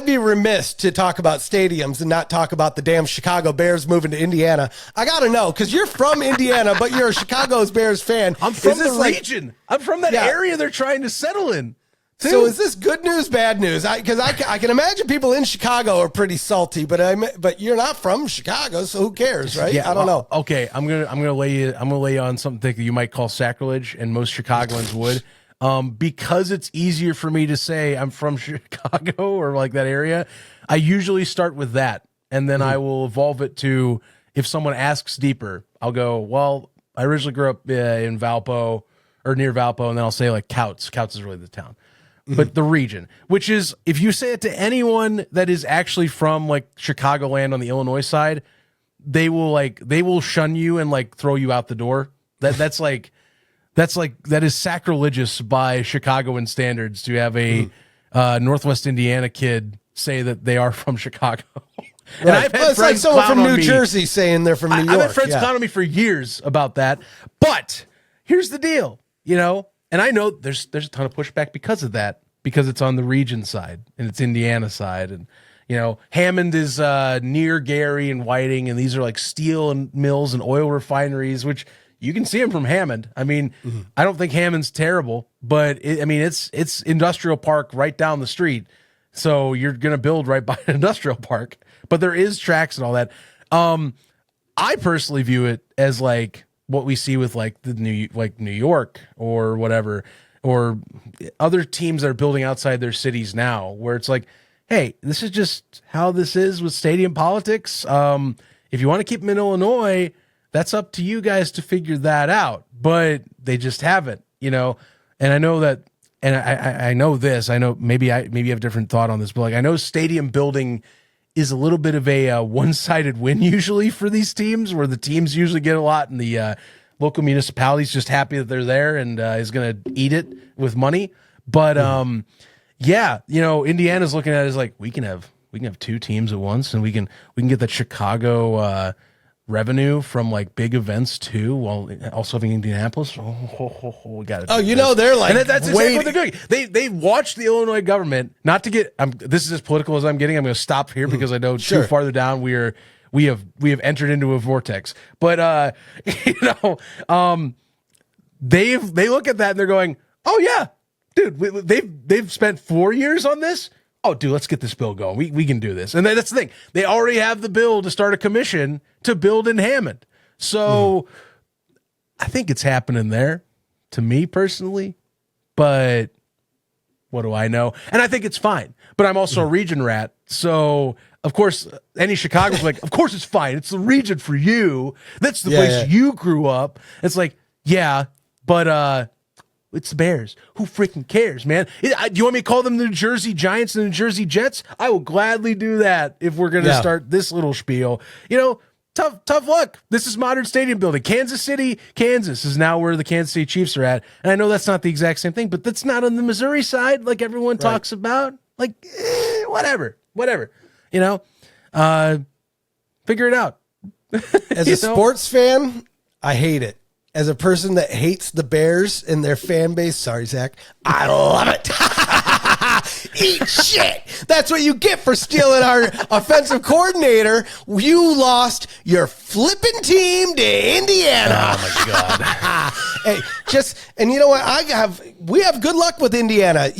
I'd be remiss to talk about stadiums and not talk about the damn Chicago Bears moving to Indiana. I got to know, because you're from Indiana, but you're a Chicago Bears fan. I'm from the region. I'm from that area they're trying to settle in. Too. So is this good news, bad news? Because I can imagine people in Chicago are pretty salty, but you're not from Chicago, so who cares, right? Yeah, I don't know. Okay, I'm gonna lay you on something that you might call sacrilege, and most Chicagoans would. Because it's easier for me to say I'm from Chicago or like that area, I usually start with that, and then I will evolve it to, if someone asks deeper, I'll go, well, I originally grew up in Valpo or near Valpo, and then I'll say like Couts. Couts is really the town. But the region, which is, if you say it to anyone that is actually from like Chicagoland on the Illinois side, they will shun you and like throw you out the door. That is sacrilegious by Chicagoan standards to have a Northwest Indiana kid say that they are from Chicago. And I've had friends like someone from New Jersey saying they're from New York. I've had friends clown on me for years about that. But here's the deal, and I know there's a ton of pushback because of that, because it's on the region side and it's Indiana side. And, Hammond is near Gary and Whiting, and these are like steel and mills and oil refineries, which you can see them from Hammond. I mean, I don't think Hammond's terrible, but it's industrial park right down the street. So you're going to build right by an industrial park, but there is tracks and all that. I personally view it as like what we see with like New York or whatever, or other teams that are building outside their cities now, where it's like, hey, this is just how this is with stadium politics. If you want to keep them in Illinois, that's up to you guys to figure that out. But they just haven't, And I know that, and I know this. I know maybe I have a different thought on this, but like I know stadium building is a little bit of a one-sided win usually for these teams, where the teams usually get a lot and the local municipality's just happy that they're there and is going to eat it with money. But Indiana's looking at it as like, we can have two teams at once, and we can get that Chicago revenue from like big events too, while also having Indianapolis. We got it. They're like, and that's exactly what they're doing. They watch the Illinois government, not to get. This is as political as I'm getting. I'm going to stop here because I know too farther down we have entered into a vortex. But they look at that and they're going, oh yeah, dude, they've spent 4 years on this. Oh, dude, let's get this bill going. We can do this. And that's the thing. They already have the bill to start a commission to build in Hammond. So I think it's happening there, to me personally. But what do I know? And I think it's fine. But I'm also a region rat. So, of course, any Chicago's like, of course it's fine. It's the region for you. That's the place you grew up. It's like, yeah, but it's the Bears. Who freaking cares, man? Do you want me to call them the New Jersey Giants and the New Jersey Jets? I will gladly do that if we're going to start this little spiel. Tough luck. This is modern stadium building. Kansas City, Kansas is now where the Kansas City Chiefs are at. And I know that's not the exact same thing, but that's not on the Missouri side like everyone talks about. Like, whatever. Figure it out. As a sports fan, I hate it. As a person that hates the Bears and their fan base, sorry, Zach, I love it. Eat shit. That's what you get for stealing our offensive coordinator. You lost your flipping team to Indiana. Oh, my God. And you know what? We have good luck with Indiana.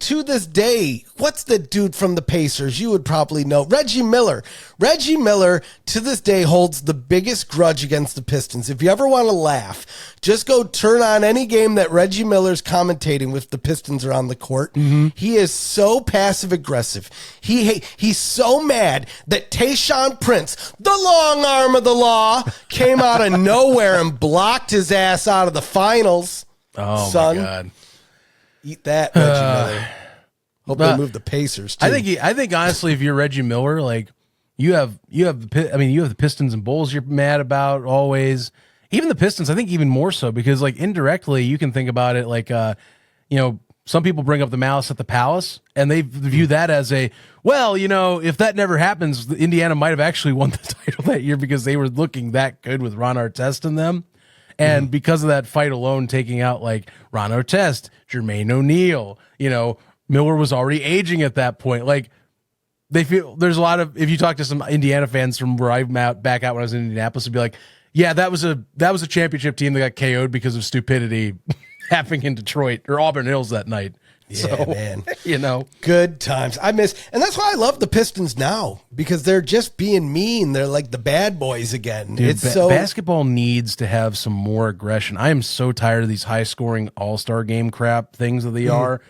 To this day, what's the dude from the Pacers? You would probably know. Reggie Miller. Reggie Miller, to this day, holds the biggest grudge against the Pistons. If you ever want to laugh, just go turn on any game that Reggie Miller's commentating with the Pistons are on the court. Mm-hmm. He is so passive-aggressive. He's so mad that Tayshaun Prince, the long arm of the law, came out of nowhere and blocked his ass out of the finals. Oh, son. My God. Eat that, Reggie Miller. Hope they move the Pacers too. I think honestly, if you're Reggie Miller, like you have the Pistons and Bulls you're mad about always. Even the Pistons, I think even more so, because like indirectly you can think about it like some people bring up the malice at the palace, and they view that as if that never happens, Indiana might have actually won the title that year because they were looking that good with Ron Artest in them. And because of that fight alone, taking out like Ron Artest, Jermaine O'Neal, Miller was already aging at that point. Like, they feel there's a lot of, if you talk to some Indiana fans from where I'm back out when I was in Indianapolis, it'd be like, yeah, that was a championship team that got KO'd because of stupidity happening in Detroit or Auburn Hills that night. Yeah, man. Good times. And that's why I love the Pistons now, because they're just being mean. They're like the bad boys again. Dude, basketball needs to have some more aggression. I am so tired of these high-scoring all-star game crap things that they are.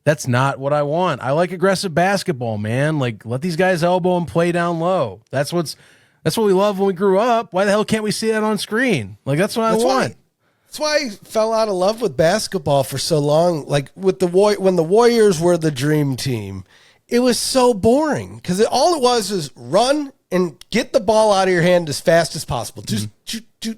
That's not what I want. I like aggressive basketball, man. Like, let these guys elbow and play down low. That's what we loved when we grew up. Why the hell can't we see that on screen? Like, that's what I want. That's why I fell out of love with basketball for so long. Like with when the Warriors were the dream team, it was so boring because all it was run and get the ball out of your hand as fast as possible. Just do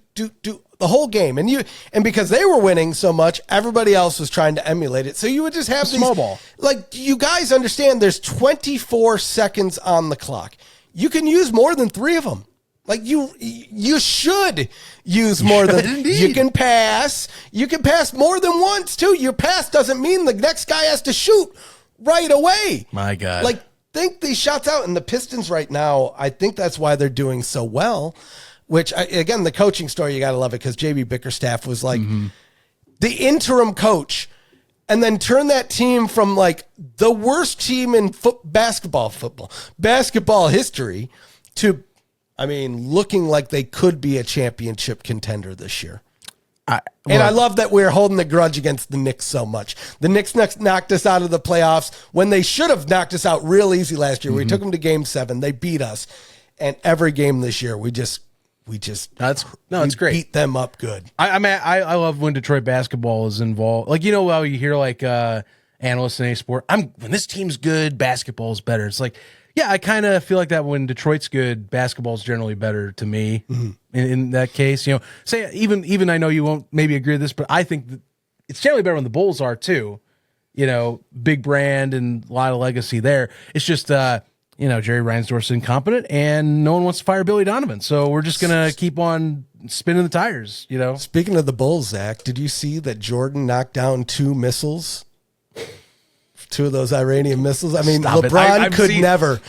the whole game. And because they were winning so much, everybody else was trying to emulate it. So you would just have these small ball. Like, you guys understand there's 24 seconds on the clock. You can use more than 3 of them. Like, you should use more than indeed. You can pass. You can pass more than once too. Your pass doesn't mean the next guy has to shoot right away. My God. Like, think these shots out. And the Pistons right now, I think that's why they're doing so well. Which, again, the coaching story, you got to love it, because JB Bickerstaff was like the interim coach, and then turn that team from like the worst team in basketball history to, I mean, looking like they could be a championship contender this year. And I love that we're holding the grudge against the Knicks so much. The Knicks knocked us out of the playoffs when they should have knocked us out real easy last year. We took them to Game 7. They beat us. And every game this year, it's great. Beat them up good. I love when Detroit basketball is involved. Like, how you hear like analysts in any sport, when this team's good, basketball is better. It's like, yeah, I kind of feel like that when Detroit's good, basketball's generally better to me. In that case, say even I know you won't maybe agree with this, but I think that it's generally better when the Bulls are too. Big brand and a lot of legacy there. It's just Jerry Reinsdorf's incompetent and no one wants to fire Billy Donovan. So we're just gonna keep on spinning the tires. Speaking of the Bulls, Zach, did you see that Jordan knocked down 2 missiles? 2 of those Iranian missiles. I mean, LeBron could never